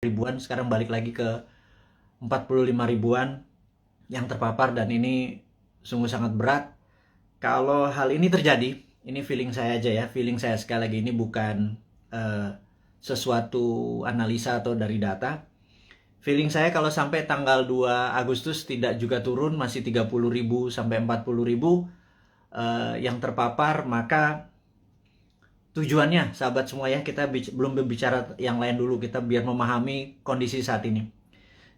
ribuan, sekarang balik lagi ke 45 ribuan yang terpapar, dan ini sungguh sangat berat. Kalau hal ini terjadi, ini feeling saya aja ya, feeling saya sekali lagi, ini bukan sesuatu analisa atau dari data. Feeling saya kalau sampai tanggal 2 Agustus tidak juga turun, masih 30.000 sampai 40.000 yang terpapar, maka tujuannya, sahabat semua ya, kita belum berbicara yang lain dulu, kita biar memahami kondisi saat ini.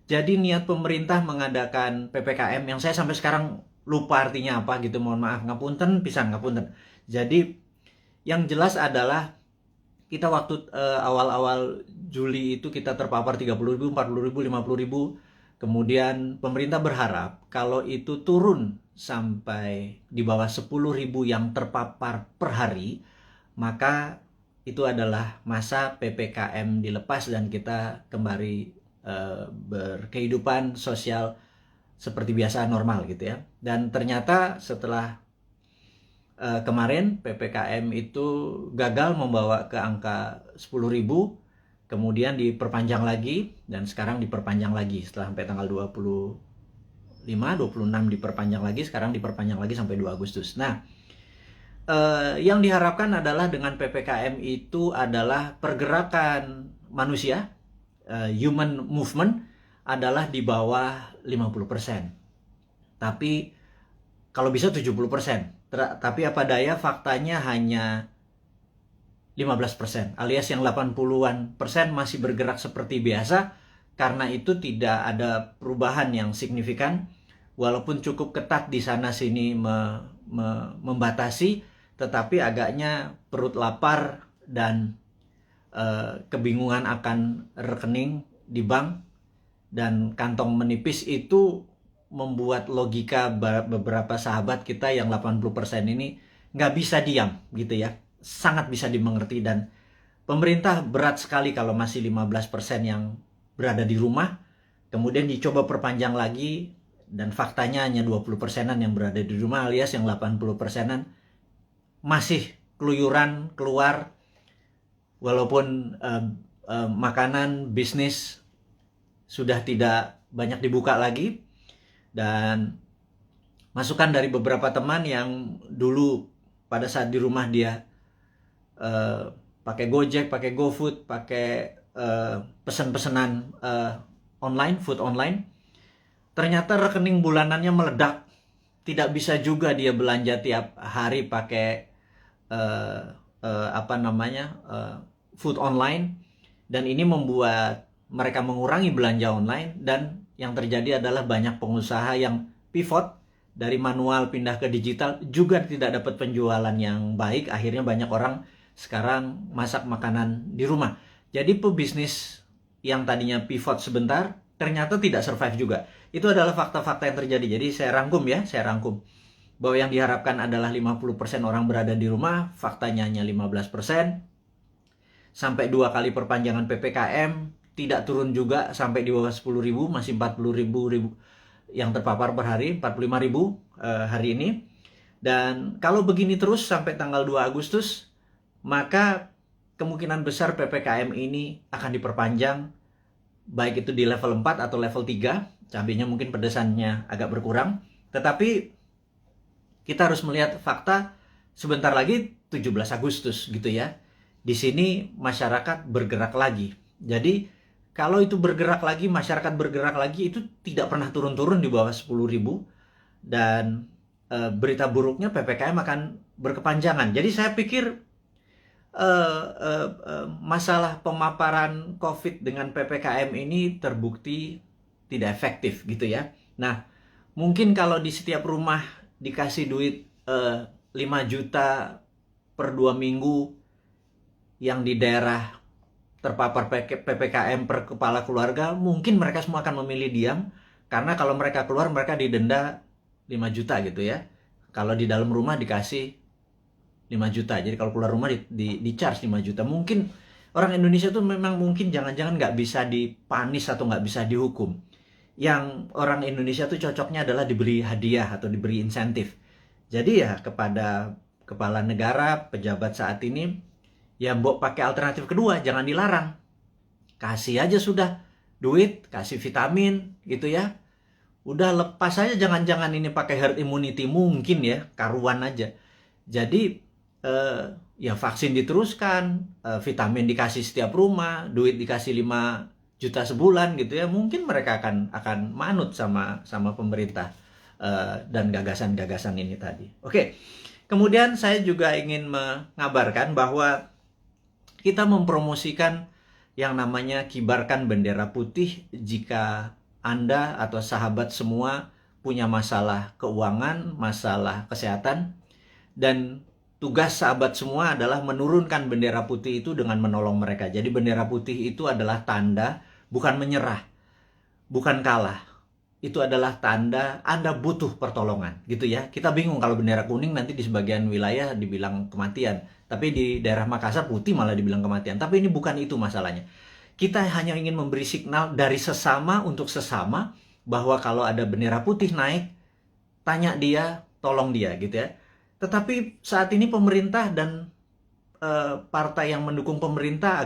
Jadi niat pemerintah mengadakan PPKM yang saya sampai sekarang lupa artinya apa gitu, mohon maaf, ngapunten pisan, ngapunten. Jadi yang jelas adalah kita waktu awal-awal Juli itu kita terpapar 30.000, 40.000, 50.000. Kemudian pemerintah berharap kalau itu turun sampai di bawah 10.000 yang terpapar per hari, maka itu adalah masa PPKM dilepas dan kita kembali berkehidupan sosial seperti biasa, normal gitu ya. Dan ternyata setelah kemarin PPKM itu gagal membawa ke angka 10.000, kemudian diperpanjang lagi, dan sekarang diperpanjang lagi setelah sampai tanggal 25, 26 diperpanjang lagi, sekarang diperpanjang lagi sampai 2 Agustus. Nah, yang diharapkan adalah dengan PPKM itu adalah pergerakan manusia, human movement adalah di bawah 50%. Tapi kalau bisa 70%. Tapi apa daya, faktanya hanya 15%, alias yang 80-an persen masih bergerak seperti biasa. Karena itu tidak ada perubahan yang signifikan, walaupun cukup ketat di sana sini membatasi, tetapi agaknya perut lapar dan kebingungan akan rekening di bank dan kantong menipis itu membuat logika beberapa sahabat kita yang 80% ini nggak bisa diam gitu ya. Sangat bisa dimengerti, dan pemerintah berat sekali kalau masih 15% yang berada di rumah, kemudian dicoba perpanjang lagi, dan faktanya hanya 20%-an yang berada di rumah, alias yang 80%-an masih keluyuran keluar, walaupun makanan, bisnis sudah tidak banyak dibuka lagi. Dan masukan dari beberapa teman yang dulu pada saat di rumah dia pakai Gojek, pakai GoFood, pakai pesan-pesanan online, food online, ternyata rekening bulanannya meledak. Tidak bisa juga dia belanja tiap hari pakai food online, dan ini membuat mereka mengurangi belanja online. Dan yang terjadi adalah banyak pengusaha yang pivot dari manual pindah ke digital, juga tidak dapat penjualan yang baik. Akhirnya banyak orang sekarang masak makanan di rumah. Jadi pebisnis yang tadinya pivot sebentar ternyata tidak survive juga. Itu adalah fakta-fakta yang terjadi. Jadi saya rangkum bahwa yang diharapkan adalah 50% orang berada di rumah, faktanya hanya 15%. Sampai 2 kali perpanjangan PPKM tidak turun juga sampai di bawah 10.000, masih 40.000 yang terpapar per hari, 45.000 hari ini. Dan kalau begini terus sampai tanggal 2 Agustus, maka kemungkinan besar PPKM ini akan diperpanjang, baik itu di level 4 atau level 3. Cabenya mungkin pedesannya agak berkurang, tetapi kita harus melihat fakta. Sebentar lagi 17 Agustus gitu ya. Di sini masyarakat bergerak lagi. Jadi kalau itu bergerak lagi, masyarakat bergerak lagi, itu tidak pernah turun-turun di bawah 10.000. Dan berita buruknya PPKM akan berkepanjangan. Jadi saya pikir masalah pemaparan COVID dengan PPKM ini terbukti tidak efektif gitu ya. Nah, mungkin kalau di setiap rumah dikasih duit 5 juta per 2 minggu, yang di daerah terpapar PPKM per kepala keluarga, mungkin mereka semua akan memilih diam. Karena kalau mereka keluar, mereka didenda 5 juta gitu ya. Kalau di dalam rumah dikasih 5 juta. Jadi kalau keluar rumah di charge 5 juta. Mungkin orang Indonesia tuh memang mungkin jangan-jangan nggak bisa dipanis atau nggak bisa dihukum. Yang orang Indonesia tuh cocoknya adalah diberi hadiah atau diberi insentif. Jadi ya kepada kepala negara, pejabat saat ini, ya mbok pakai alternatif kedua, jangan dilarang. kasih aja sudah duit, kasih vitamin gitu ya. Udah lepas aja, jangan-jangan ini pakai herd immunity mungkin ya, karuan aja. Jadi ya vaksin diteruskan, vitamin dikasih setiap rumah, duit dikasih 5 juta sebulan gitu ya. Mungkin mereka akan manut sama pemerintah dan gagasan-gagasan ini tadi. Oke. Kemudian saya juga ingin mengabarkan bahwa kita mempromosikan yang namanya kibarkan bendera putih jika Anda atau sahabat semua punya masalah keuangan, masalah kesehatan, dan tugas sahabat semua adalah menurunkan bendera putih itu dengan menolong mereka. Jadi bendera putih itu adalah tanda, bukan menyerah, bukan kalah. Itu adalah tanda Anda butuh pertolongan, gitu ya. Kita bingung kalau bendera kuning nanti di sebagian wilayah dibilang kematian, tapi di daerah Makassar putih malah dibilang kematian. Tapi ini bukan itu masalahnya. Kita hanya ingin memberi signal dari sesama untuk sesama bahwa kalau ada bendera putih naik, tanya dia, tolong dia gitu ya. Tetapi saat ini pemerintah dan partai yang mendukung pemerintah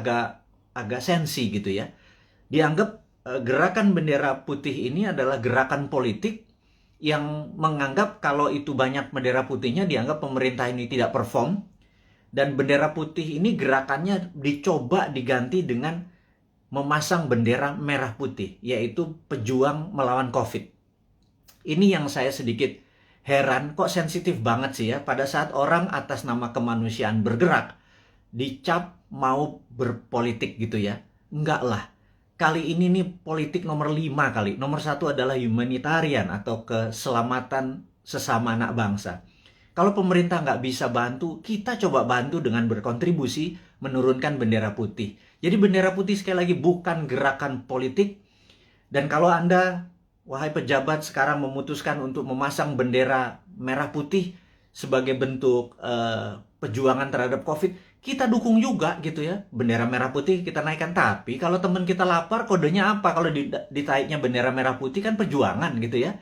agak sensi gitu ya. Dianggap gerakan bendera putih ini adalah gerakan politik yang menganggap kalau itu banyak bendera putihnya dianggap pemerintah ini tidak perform, dan bendera putih ini gerakannya dicoba diganti dengan memasang bendera merah putih, yaitu pejuang melawan COVID. Ini yang saya sedikit heran, kok sensitif banget sih ya, pada saat orang atas nama kemanusiaan bergerak, dicap mau berpolitik gitu ya. Enggak lah, kali ini nih politik nomor 5 kali. Nomor 1 adalah humanitarian atau keselamatan sesama anak bangsa. Kalau pemerintah nggak bisa bantu, kita coba bantu dengan berkontribusi menurunkan bendera putih. Jadi bendera putih sekali lagi bukan gerakan politik. Dan kalau Anda, wahai pejabat, sekarang memutuskan untuk memasang bendera merah putih sebagai bentuk perjuangan terhadap COVID, kita dukung juga gitu ya. Bendera merah putih kita naikkan. Tapi kalau teman kita lapar, kodenya apa? Kalau ditaiknya bendera merah putih kan perjuangan gitu ya.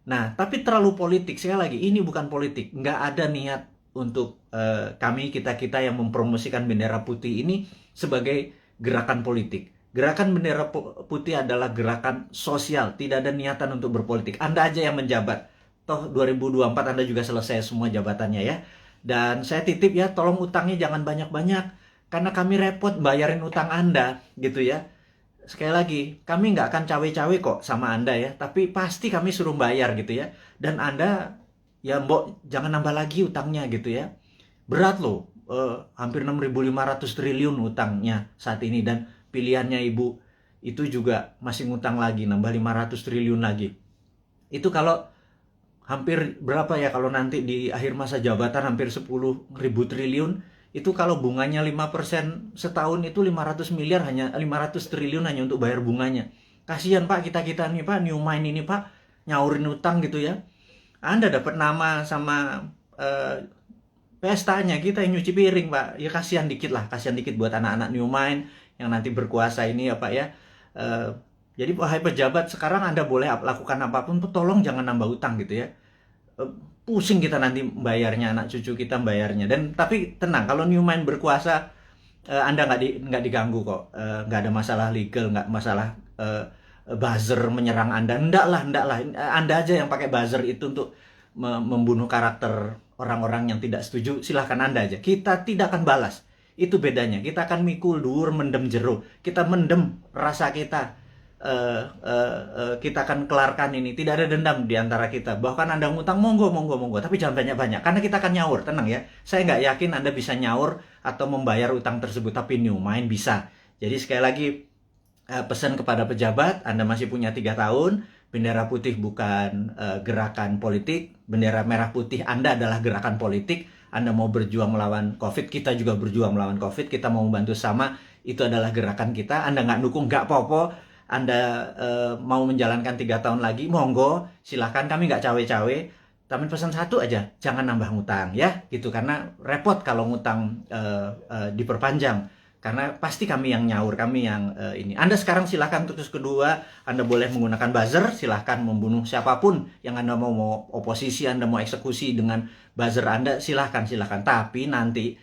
Nah, tapi terlalu politik. Sekali lagi, ini bukan politik. Nggak ada niat untuk kita yang mempromosikan bendera putih ini sebagai gerakan politik. Gerakan bendera putih adalah gerakan sosial. Tidak ada niatan untuk berpolitik. Anda aja yang menjabat. Toh 2024 Anda juga selesai semua jabatannya ya. Dan saya titip ya, tolong utangnya jangan banyak-banyak. Karena kami repot bayarin utang Anda gitu ya. Sekali lagi, kami nggak akan cawe-cawe kok sama Anda ya, tapi pasti kami suruh bayar gitu ya. Dan Anda, ya mbok, jangan nambah lagi utangnya gitu ya. Berat loh, hampir 6.500 triliun utangnya saat ini. Dan pilihannya Ibu, itu juga masih ngutang lagi, nambah 500 triliun lagi. Itu kalau hampir berapa ya, kalau nanti di akhir masa jabatan hampir 10.000 triliun. Itu kalau bunganya 5% setahun itu 500 miliar, hanya 500 triliun hanya untuk bayar bunganya. Kasihan Pak, kita nih Pak, New Mind ini Pak, nyaurin utang gitu ya. Anda dapat nama sama pestanya, kita yang nyuci piring Pak. Ya kasihan dikit lah, kasihan dikit buat anak-anak New Mind yang nanti berkuasa ini ya Pak ya. Jadi wahai pejabat, sekarang Anda boleh lakukan apapun, tolong jangan nambah utang gitu ya. Pusing kita nanti bayarnya, anak cucu kita bayarnya. Dan tapi tenang, kalau New Mind berkuasa, Anda nggak diganggu kok, nggak ada masalah legal, nggak masalah buzzer menyerang Anda. Enggak lah, Anda aja yang pakai buzzer itu untuk membunuh karakter orang-orang yang tidak setuju. Silahkan Anda aja, kita tidak akan balas. Itu bedanya, kita akan mikul dur, mendem jeruk, kita mendem rasa kita. Kita akan kelarkan ini, tidak ada dendam di antara kita. Bahkan Anda ngutang, monggo, tapi jangan banyak-banyak, karena kita akan nyaur, tenang ya. Saya nggak yakin Anda bisa nyaur atau membayar utang tersebut, tapi New Mind bisa. Jadi sekali lagi, pesan kepada pejabat, Anda masih punya 3 tahun, bendera putih bukan gerakan politik, bendera merah putih Anda adalah gerakan politik. Anda mau berjuang melawan COVID, kita juga berjuang melawan COVID, kita mau membantu sama, itu adalah gerakan kita. Anda nggak dukung, nggak apa-apa. Anda mau menjalankan 3 tahun lagi, monggo, silahkan, kami nggak cawe-cawe. Tapi pesan satu aja, jangan nambah ngutang ya, gitu. Karena repot kalau ngutang diperpanjang. Karena pasti kami yang nyaur, kami yang ini. Anda sekarang silahkan terus kedua, Anda boleh menggunakan buzzer, silahkan membunuh siapapun yang Anda mau oposisi, Anda mau eksekusi dengan buzzer Anda, silahkan. Tapi nanti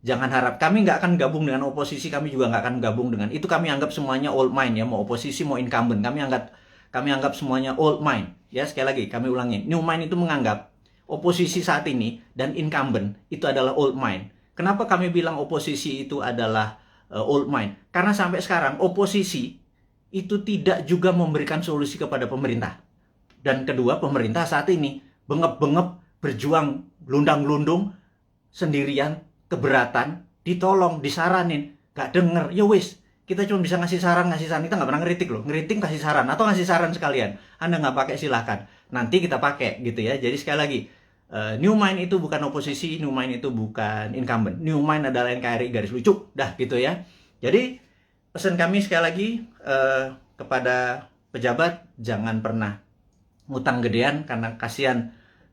Jangan harap, kami nggak akan gabung dengan oposisi, kami juga nggak akan gabung dengan itu. Kami anggap semuanya old mind ya, mau oposisi mau incumbent, kami anggap semuanya old mind ya. Sekali lagi kami ulangi, new mind itu menganggap oposisi saat ini dan incumbent itu adalah old mind. Kenapa kami bilang oposisi itu adalah old mind? Karena sampai sekarang oposisi itu tidak juga memberikan solusi kepada pemerintah. Dan kedua, pemerintah saat ini bengep-bengep berjuang lundang-lundung sendirian, keberatan, ditolong, disaranin, gak denger, ya wis, kita cuma bisa ngasih saran, kita nggak pernah ngeritik loh, ngeritik kasih saran, atau ngasih saran sekalian, Anda nggak pakai silahkan, nanti kita pakai gitu ya. Jadi sekali lagi, New Mind itu bukan oposisi, New Mind itu bukan incumbent, New Mind adalah NKRI garis lucu, dah gitu ya. Jadi pesan kami sekali lagi kepada pejabat, jangan pernah ngutang gedean karena kasihan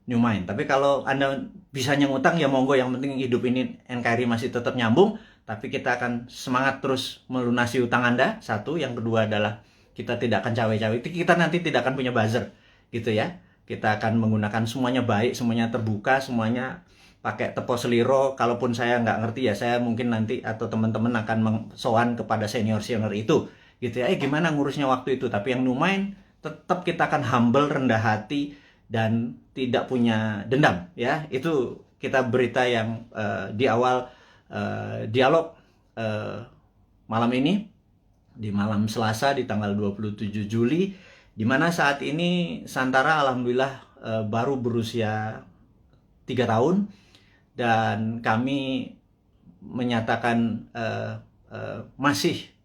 New Mind. Tapi kalau Anda bisanya ngutang ya monggo, yang penting hidup ini NKRI masih tetap nyambung. Tapi kita akan semangat terus melunasi utang Anda. Satu, yang kedua adalah kita tidak akan cawe-cawe. Kita nanti tidak akan punya buzzer gitu ya. Kita akan menggunakan semuanya baik, semuanya terbuka, semuanya pakai tepo seliro. Kalaupun saya nggak ngerti ya, saya mungkin nanti atau teman-teman akan sowan kepada senior-senior itu gitu ya. Gimana ngurusnya waktu itu. Tapi yang New Mind tetap kita akan humble, rendah hati, dan tidak punya dendam ya. Itu kita berita yang di awal dialog malam ini, di malam Selasa di tanggal 27 Juli, di mana saat ini Santara alhamdulillah baru berusia 3 tahun, dan kami menyatakan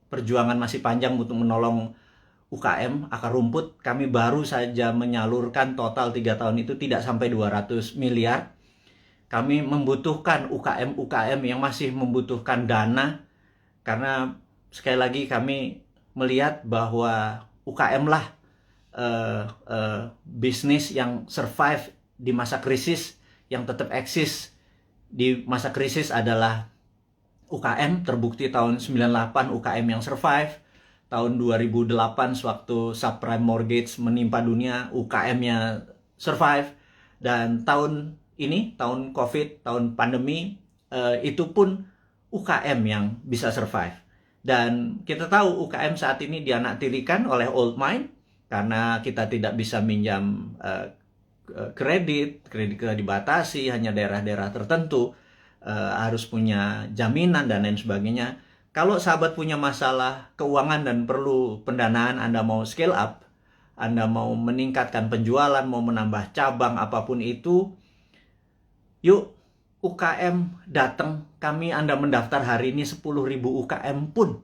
perjuangan masih panjang untuk menolong UKM akar rumput. Kami baru saja menyalurkan total 3 tahun itu tidak sampai 200 miliar. Kami membutuhkan UKM yang masih membutuhkan dana, karena sekali lagi kami melihat bahwa UKM lah bisnis yang survive di masa krisis, yang tetap eksis di masa krisis adalah UKM. Terbukti tahun 98 UKM yang survive. Tahun 2008 sewaktu subprime mortgage menimpa dunia, UKM-nya survive. Dan tahun ini, tahun COVID, tahun pandemi, itu pun UKM yang bisa survive. Dan kita tahu UKM saat ini dianaktirikan oleh old mind, karena kita tidak bisa minjam kredit kita dibatasi, hanya daerah-daerah tertentu, harus punya jaminan dan lain sebagainya. Kalau sahabat punya masalah keuangan dan perlu pendanaan, Anda mau scale up, Anda mau meningkatkan penjualan, mau menambah cabang, apapun itu, yuk UKM datang. Kami Anda mendaftar hari ini 10.000 UKM pun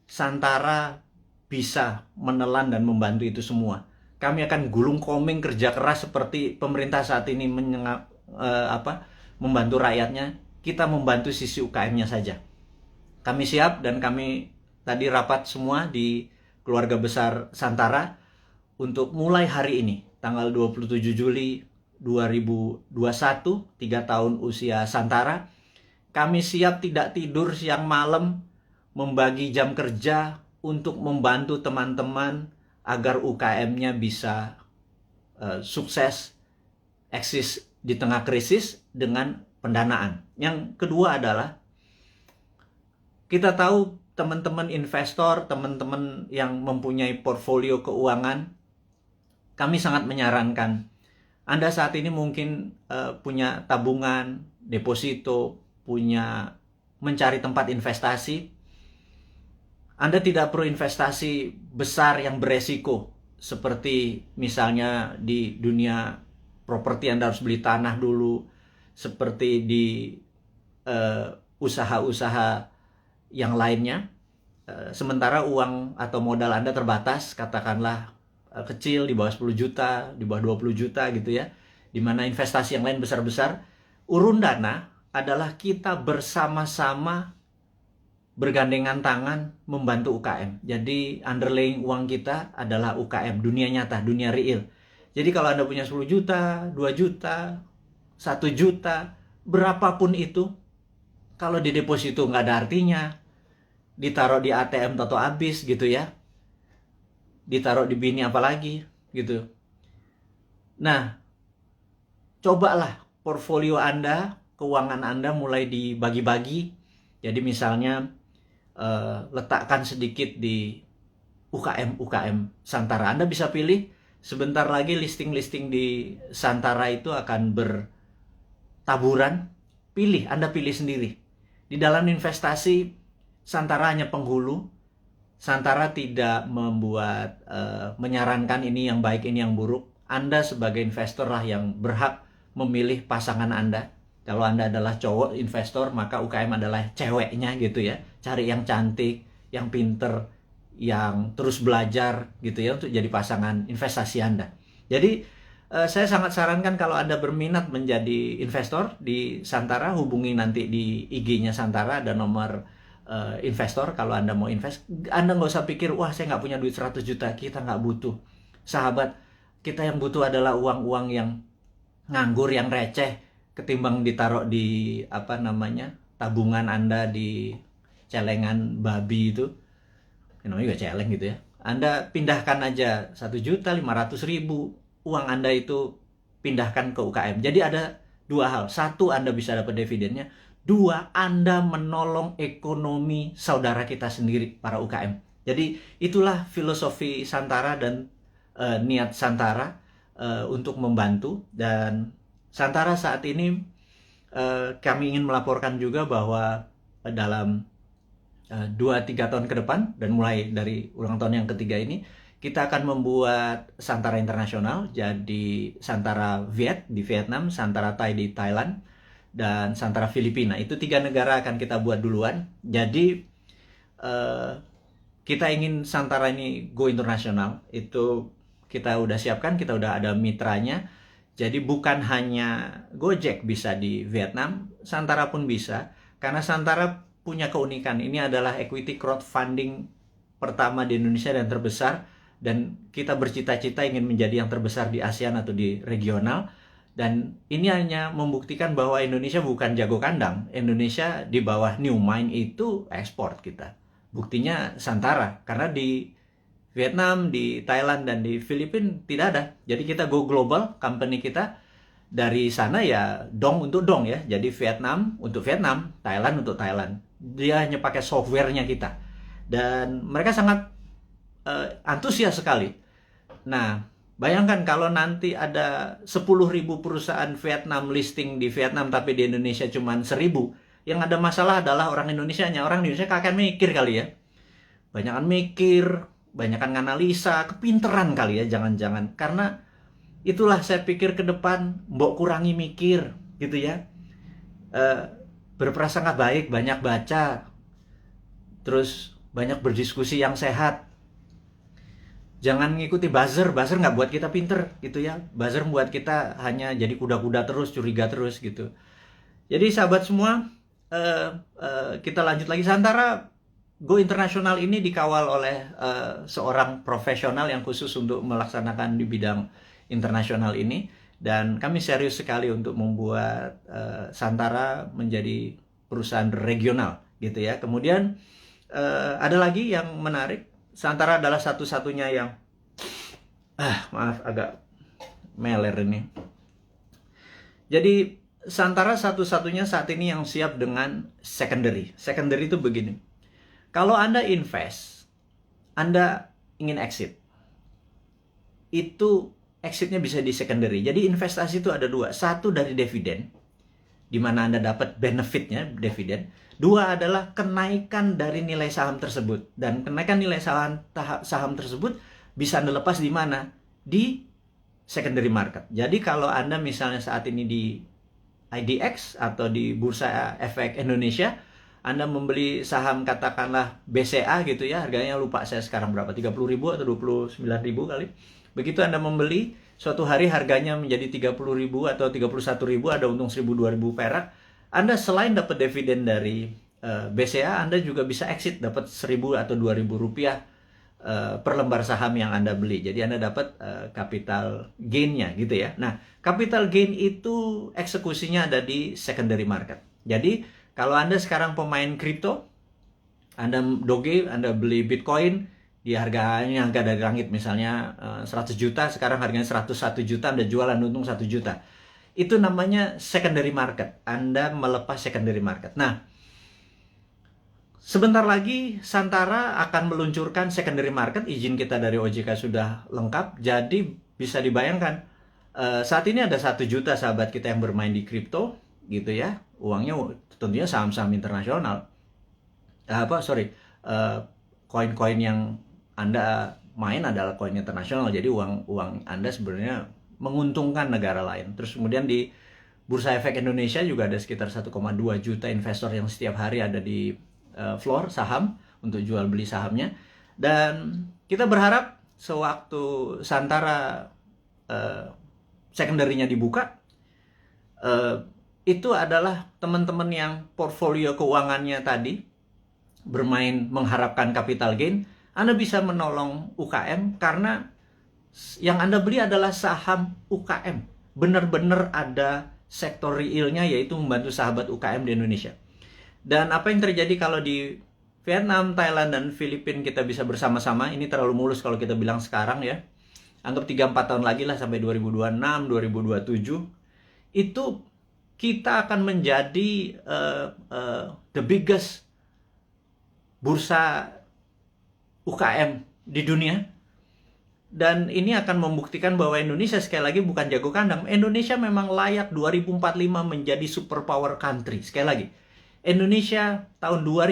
Santara bisa menelan dan membantu itu semua. Kami akan gulung koming kerja keras seperti pemerintah saat ini membantu rakyatnya. Kita membantu sisi UKM-nya saja. Kami siap, dan kami tadi rapat semua di keluarga besar Santara untuk mulai hari ini, tanggal 27 Juli 2021, 3 tahun usia Santara. Kami siap tidak tidur siang malam, membagi jam kerja untuk membantu teman-teman agar UKM-nya bisa sukses, eksis di tengah krisis dengan pendanaan. Yang kedua adalah, kita tahu teman-teman investor, teman-teman yang mempunyai portfolio keuangan, kami sangat menyarankan, Anda saat ini mungkin punya tabungan, deposito, mencari tempat investasi. Anda tidak perlu investasi besar yang beresiko, seperti misalnya di dunia properti Anda harus beli tanah dulu, seperti di usaha-usaha yang lainnya. Sementara uang atau modal Anda terbatas, katakanlah kecil, di bawah 10 juta, di bawah 20 juta gitu ya, dimana investasi yang lain besar-besar. Urun dana adalah kita bersama-sama bergandengan tangan membantu UKM. Jadi underlying uang kita adalah UKM, dunia nyata, dunia real. Jadi kalau Anda punya 10 juta, 2 juta, 1 juta, berapapun itu, kalau di deposito nggak ada artinya, ditaruh di ATM atau habis gitu ya, ditaruh di bini apalagi gitu. Nah, cobalah portfolio Anda, keuangan Anda mulai dibagi-bagi. Jadi misalnya letakkan sedikit di UKM Santara. Anda bisa pilih sebentar lagi listing-listing di Santara itu akan bertaburan. Anda pilih sendiri. Di dalam investasi, Santara hanya penghulu. Santara tidak membuat menyarankan ini yang baik, ini yang buruk. Anda sebagai investor lah yang berhak memilih pasangan Anda. Kalau Anda adalah cowok investor, maka UKM adalah ceweknya gitu ya. Cari yang cantik, yang pinter, yang terus belajar gitu ya untuk jadi pasangan investasi Anda. Jadi saya sangat sarankan kalau Anda berminat menjadi investor di Santara, hubungi nanti di IG-nya Santara, ada nomor investor. Kalau Anda mau invest, Anda nggak usah pikir, wah saya nggak punya duit 100 juta, kita nggak butuh. Sahabat, kita yang butuh adalah uang-uang yang nganggur, yang receh, ketimbang ditaruh di tabungan Anda di celengan babi itu. Namanya juga celeng gitu ya. Anda pindahkan aja 1.500.000 uang Anda itu pindahkan ke UKM. Jadi ada dua hal. Satu, Anda bisa dapat dividennya. Dua, Anda menolong ekonomi saudara kita sendiri, para UKM. Jadi itulah filosofi Santara dan niat Santara untuk membantu. Dan Santara saat ini kami ingin melaporkan juga bahwa dalam 2-3 tahun ke depan, dan mulai dari ulang tahun yang ketiga ini, kita akan membuat Santara Internasional. Jadi Santara Viet di Vietnam, Santara Thai di Thailand, dan Santara Filipina. Itu 3 negara akan kita buat duluan. Jadi kita ingin Santara ini go internasional. Itu kita udah siapkan, kita udah ada mitranya. Jadi bukan hanya Gojek bisa di Vietnam, Santara pun bisa. Karena Santara punya keunikan. Ini adalah equity crowdfunding pertama di Indonesia dan terbesar. Dan kita bercita-cita ingin menjadi yang terbesar di ASEAN atau di regional. Dan ini hanya membuktikan bahwa Indonesia bukan jago kandang. Indonesia di bawah New Mind itu ekspor kita. Buktinya Santara. Karena di Vietnam, di Thailand, dan di Filipina tidak ada. Jadi kita go global, company kita. Dari sana ya dong untuk dong ya. Jadi Vietnam untuk Vietnam, Thailand untuk Thailand. Dia hanya pakai softwarenya kita. Dan mereka sangat antusias sekali. Nah, bayangkan kalau nanti ada 10.000 perusahaan Vietnam listing di Vietnam, tapi di Indonesia cuma 1.000. Yang ada masalah adalah orang Indonesianya. Orang Indonesia kakek mikir kali ya. Banyakan mikir, banyakan analisa, kepinteran kali ya, jangan-jangan. Karena itulah saya pikir ke depan, mbok kurangi mikir gitu ya. Berprasangka baik, banyak baca, terus banyak berdiskusi yang sehat. Jangan ngikuti buzzer nggak buat kita pinter gitu ya. Buzzer buat kita hanya jadi kuda-kuda terus, curiga terus gitu. Jadi sahabat semua, kita lanjut lagi. Santara Go Internasional ini dikawal oleh seorang profesional yang khusus untuk melaksanakan di bidang internasional ini. Dan kami serius sekali untuk membuat Santara menjadi perusahaan regional gitu ya. Kemudian ada lagi yang menarik. Santara adalah satu-satunya yang maaf agak meler ini. Jadi Santara satu-satunya saat ini yang siap dengan secondary. Secondary itu begini. Kalau Anda invest, Anda ingin exit. Itu exitnya bisa di secondary. Jadi investasi itu ada dua. Satu dari dividen, di mana Anda dapat benefitnya, dividen. Dua adalah kenaikan dari nilai saham tersebut. Dan kenaikan nilai saham tersebut bisa Anda lepas di mana? Di secondary market. Jadi kalau Anda misalnya saat ini di IDX atau di Bursa Efek Indonesia, Anda membeli saham katakanlah BCA gitu ya, harganya lupa saya sekarang berapa, 30.000 atau 29.000 kali. Begitu Anda membeli, suatu hari harganya menjadi 30.000 atau 31.000, ada untung 1.000-2.000 perak. Anda selain dapat dividen dari BCA, Anda juga bisa exit, dapat 1.000 atau 2.000 rupiah per lembar saham yang Anda beli. Jadi Anda dapat capital gain-nya gitu ya. Nah, capital gain itu eksekusinya ada di secondary market. Jadi kalau Anda sekarang pemain kripto, Anda Doge, Anda beli Bitcoin, di harganya harga dari langit misalnya 100 juta, sekarang harganya 101 juta, Anda jualan untung 1 juta. Itu namanya secondary market. Anda melepas secondary market. Nah, Sebentar lagi Santara akan meluncurkan secondary market, izin kita dari OJK sudah lengkap, jadi bisa dibayangkan saat ini ada 1 juta sahabat kita yang bermain di kripto, gitu ya, uangnya tentunya saham-saham internasional, koin-koin yang Anda main adalah koin internasional, jadi uang Anda sebenarnya menguntungkan negara lain. Terus kemudian di Bursa Efek Indonesia juga ada sekitar 1,2 juta investor yang setiap hari ada di floor saham untuk jual beli sahamnya. Dan kita berharap sewaktu Santara secondary-nya dibuka, itu adalah teman-teman yang portfolio keuangannya tadi bermain mengharapkan capital gain, Anda bisa menolong UKM karena yang Anda beli adalah saham UKM. Benar-benar ada sektor realnya, yaitu membantu sahabat UKM di Indonesia. Dan apa yang terjadi kalau di Vietnam, Thailand, dan Filipina kita bisa bersama-sama, ini terlalu mulus kalau kita bilang sekarang ya. Anggap 3-4 tahun lagi lah sampai 2026, 2027. Itu kita akan menjadi the biggest bursa UKM di dunia. Dan ini akan membuktikan bahwa Indonesia sekali lagi bukan jago kandang. Indonesia memang layak 2045 menjadi superpower country. Sekali lagi, Indonesia tahun 2000